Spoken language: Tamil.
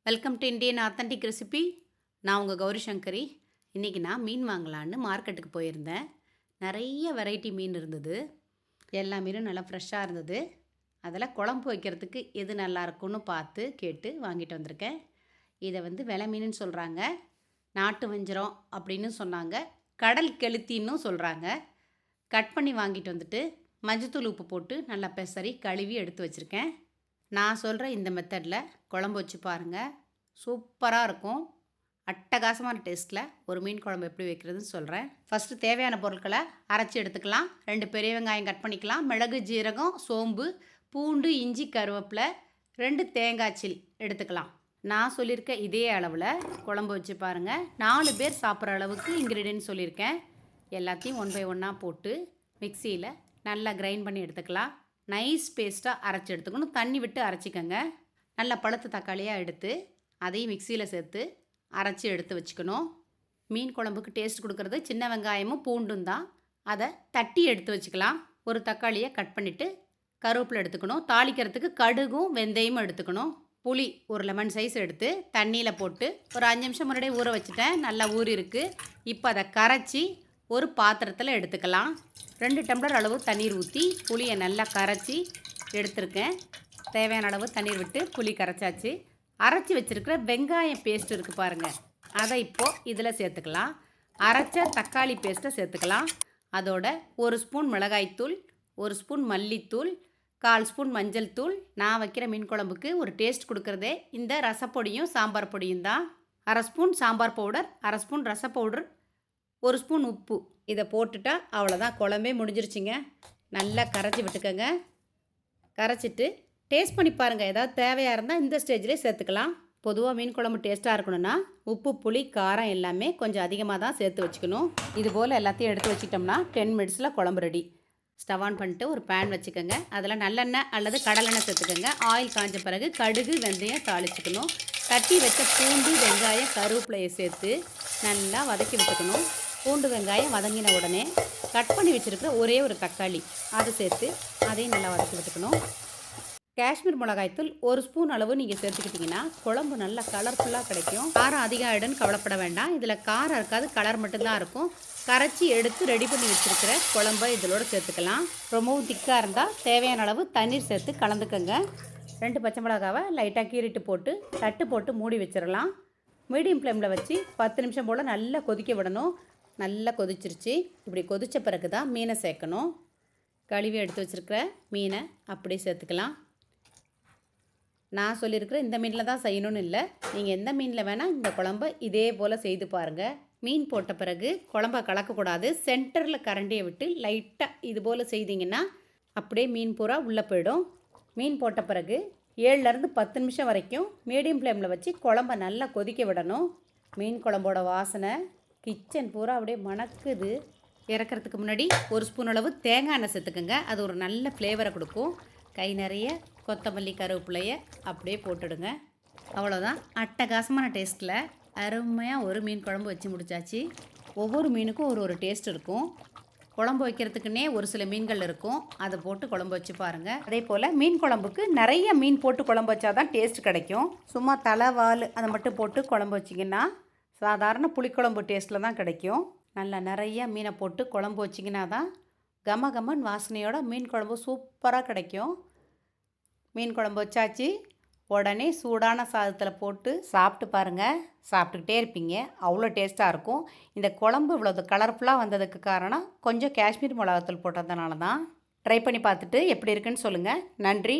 Welcome to Indian authentic recipe. நான் உங்கள் கௌரி சங்கரி. இன்றைக்கி நான் மீன் வாங்கலான்னு மார்க்கெட்டுக்கு போயிருந்தேன். நிறைய வெரைட்டி மீன் இருந்தது. எல்லா மீனும் நல்லா ஃப்ரெஷ்ஷாக இருந்தது. அதில் குழம்பு வைக்கிறதுக்கு எது நல்லா இருக்கும்னு பார்த்து கேட்டு வாங்கிட்டு வந்திருக்கேன். இதை வெலை மீனுன்னு சொல்கிறாங்க, நாட்டு வஞ்சரம் அப்படின்னு சொன்னாங்க, கடல் கெளுத்தின்னு சொல்கிறாங்க. கட் பண்ணி வாங்கிட்டு வந்துட்டு மஞ்சத்தூள் உப்பு போட்டு நல்லா பெசரி கழுவி எடுத்து வச்சுருக்கேன். நான் சொல்கிற இந்த மெத்தடில் குழம்பு வச்சு பாருங்கள், சூப்பராக இருக்கும். அட்டகாசமான டேஸ்ட்டில் ஒரு மீன் குழம்பு எப்படி வைக்கிறதுன்னு சொல்கிறேன். ஃபஸ்ட்டு தேவையான பொருட்களை அரைச்சி எடுத்துக்கலாம். 2 பெரிய வெங்காயம் கட் பண்ணிக்கலாம். மிளகு, ஜீரகம், சோம்பு, பூண்டு, இஞ்சி, கருவேப்பிலை, 2 தேங்காய் சில் எடுத்துக்கலாம். நான் சொல்லியிருக்க இதே அளவில் குழம்பு வச்சு பாருங்கள். 4 பேர் சாப்பிட்ற அளவுக்கு இன்க்ரீடியன்ட் சொல்லியிருக்கேன். எல்லாத்தையும் 1 பை 1 போட்டு மிக்சியில் நல்லா கிரைண்ட் பண்ணி எடுத்துக்கலாம். நைஸ் பேஸ்ட்டாக அரைச்சி எடுத்துக்கணும். தண்ணி விட்டு அரைச்சிக்கோங்க. நல்லா பழுத்த தக்காளியாக எடுத்து அதையும் மிக்சியில் சேர்த்து அரைச்சி எடுத்து வச்சுக்கணும். மீன் குழம்புக்கு டேஸ்ட் கொடுக்குறது சின்ன வெங்காயமும் பூண்டும் தான். அதை தட்டி எடுத்து வச்சுக்கலாம். ஒரு தக்காளியை கட் பண்ணிவிட்டு கருவேப்பிலை எடுத்துக்கணும். தாளிக்கிறதுக்கு கடுகும் வெந்தயமும் எடுத்துக்கணும். புளி ஒரு லெமன் சைஸ் எடுத்து தண்ணியில் போட்டு ஒரு 5 நிமிஷம் முன்னாடியே ஊற வச்சுட்டேன். நல்லா ஊறி இருக்குது. இப்போ அதை கரைச்சி ஒரு பாத்திரத்தில் எடுத்துக்கலாம். 2 டம்ளர் அளவு தண்ணீர் ஊற்றி புளியை நல்லா கரைச்சி எடுத்துருக்கேன். தேவையான அளவு தண்ணீர் விட்டு புளி கரைச்சாச்சு. அரைச்சி வச்சுருக்கிற வெங்காயம் பேஸ்ட் இருக்குது பாருங்கள், அதை இப்போது இதில் சேர்த்துக்கலாம். அரைச்ச தக்காளி பேஸ்ட்டை சேர்த்துக்கலாம். அதோட 1 ஸ்பூன் மிளகாய்த்தூள், 1 ஸ்பூன் மல்லித்தூள், 1/4 ஸ்பூன் மஞ்சள் தூள். நான் வைக்கிற மீன் குழம்புக்கு ஒரு டேஸ்ட் கொடுக்குறதே இந்த ரசப்பொடியும் சாம்பார் பொடியும் தான். 1/2 ஸ்பூன் சாம்பார் பவுடர், 1/2 ஸ்பூன் ரச பவுடர், 1 ஸ்பூன் உப்பு. இதை போட்டுட்டா அவ்வளோதான், குழம்பே முடிஞ்சிருச்சுங்க. நல்லா கரைச்சி விட்டுக்கோங்க. கரைச்சிட்டு டேஸ்ட் பண்ணி பாருங்கள். ஏதாவது தேவையாக இருந்தால் இந்த ஸ்டேஜ்லேயே சேர்த்துக்கலாம். பொதுவாக மீன் குழம்பு டேஸ்ட்டாக இருக்கணும்னா உப்பு, புளி, காரம் எல்லாமே கொஞ்சம் அதிகமாக தான் சேர்த்து வச்சுக்கணும். இதுபோல் எல்லாத்தையும் எடுத்து வச்சிட்டோம்னா 10 மினிட்ஸில் குழம்பு ரெடி. ஸ்டவ் ஆன் பண்ணிட்டு ஒரு பேன் வச்சுக்கோங்க. அதில் நல்லெண்ணெய் அல்லது கடலெண்ணெய் சேர்த்துக்கோங்க. ஆயில் காஞ்ச பிறகு கடுகு, வெந்தயம் தாளிச்சுக்கணும். தட்டி வச்ச பூண்டு, வெங்காயம், கருவேப்பிலையை சேர்த்து நல்லா வதக்கி விட்டுக்கணும். பூண்டு வெங்காயம் வதங்கின உடனே கட் பண்ணி வச்சுருக்கிற ஒரே ஒரு தக்காளி அதை சேர்த்து அதையும் நல்லா வதக்கி விட்டுக்கணும். காஷ்மீர் மிளகாய்த்தூள் 1 ஸ்பூன் அளவு நீங்கள் சேர்த்துக்கிட்டிங்கன்னா குழம்பு நல்லா கலர்ஃபுல்லாக கிடைக்கும். காரம் அதிகம் ஆகிடுன்னு கவலைப்பட வேண்டாம். இதில் காரம் இருக்காது, கலர் மட்டும்தான் இருக்கும். கரைச்சி எடுத்து ரெடி பண்ணி வச்சுருக்கிற குழம்பை இதோடு சேர்த்துக்கலாம். ரொம்பவும் திக்காக இருந்தால் தேவையான அளவு தண்ணீர் சேர்த்து கலந்துக்கங்க. 2 பச்சை மிளகாவை லைட்டாக கீறிட்டு போட்டு தட்டு போட்டு மூடி வச்சிடலாம். மீடியம் ஃப்ளேமில் வச்சு 10 நிமிஷம் போல் நல்லா கொதிக்க விடணும். நல்லா கொதிச்சிருச்சு. இப்படி கொதித்த பிறகு தான் மீனை சேர்க்கணும். கழுவி எடுத்து வச்சுருக்கிற மீனை அப்படியே சேர்த்துக்கலாம். நான் சொல்லியிருக்கிற இந்த மீனில் தான் செய்யணும்னு இல்லை, நீங்கள் எந்த மீனில் வேணால் இந்த குழம்பை இதே போல் செய்து பாருங்கள். மீன் போட்ட பிறகு குழம்பை கலக்கக்கூடாது. சென்டரில் கரண்டியை விட்டு லைட்டாக இது போல் செய்திங்கன்னா அப்படியே மீன் பூரா உள்ளே போயிடும். மீன் போட்ட பிறகு 7லேருந்து 10 நிமிஷம் வரைக்கும் மீடியம் ஃப்ளேமில் வச்சு குழம்பை நல்லா கொதிக்க விடணும். மீன் குழம்போட வாசனை கிச்சன் பூரா அப்படியே மணக்குது. இறக்கிறதுக்கு முன்னாடி 1 ஸ்பூன் அளவு தேங்காய் எண்ணெய் சேர்த்துக்கோங்க. அது ஒரு நல்ல ஃப்ளேவரை கொடுக்கும். கை நிறைய கொத்தமல்லி, கருவேப்பிலையை அப்படியே போட்டுடுங்க. அவ்வளோதான், அட்டகாசமான டேஸ்ட்டில் அருமையாக ஒரு மீன் குழம்பு வச்சு முடிச்சாச்சு. ஒவ்வொரு மீனுக்கும் ஒரு டேஸ்ட் இருக்கும். குழம்பு வைக்கிறதுக்குன்னே ஒரு சில மீன்கள் இருக்கும், அதை போட்டு குழம்பு வச்சு பாருங்கள். அதே போல் மீன் குழம்புக்கு நிறைய மீன் போட்டு குழம்பு வச்சா தான் டேஸ்ட் கிடைக்கும். சும்மா தலை, வால் அதை மட்டும் போட்டு குழம்பு வச்சிங்கன்னா சாதாரண புளிக்குழம்பு டேஸ்ட்டில் தான் கிடைக்கும். நல்லா நிறைய மீனை போட்டு குழம்பு வச்சிங்கன்னா தான் கம கமன் வாசனையோட மீன் குழம்பு சூப்பராக கிடைக்கும். மீன் குழம்பு வச்சாச்சு. உடனே சூடான சாதத்தில் போட்டு சாப்பிட்டு பாருங்கள். சாப்பிட்டுக்கிட்டே இருப்பீங்க, அவ்வளோ டேஸ்ட்டாக இருக்கும். இந்த குழம்பு இவ்வளோ கலர்ஃபுல்லாக வந்ததுக்கு காரணம் கொஞ்சம் காஷ்மீர் மிளகாத்தூள் போட்டதுனால தான். ட்ரை பண்ணி பார்த்துட்டு எப்படி இருக்குன்னு சொல்லுங்கள். நன்றி.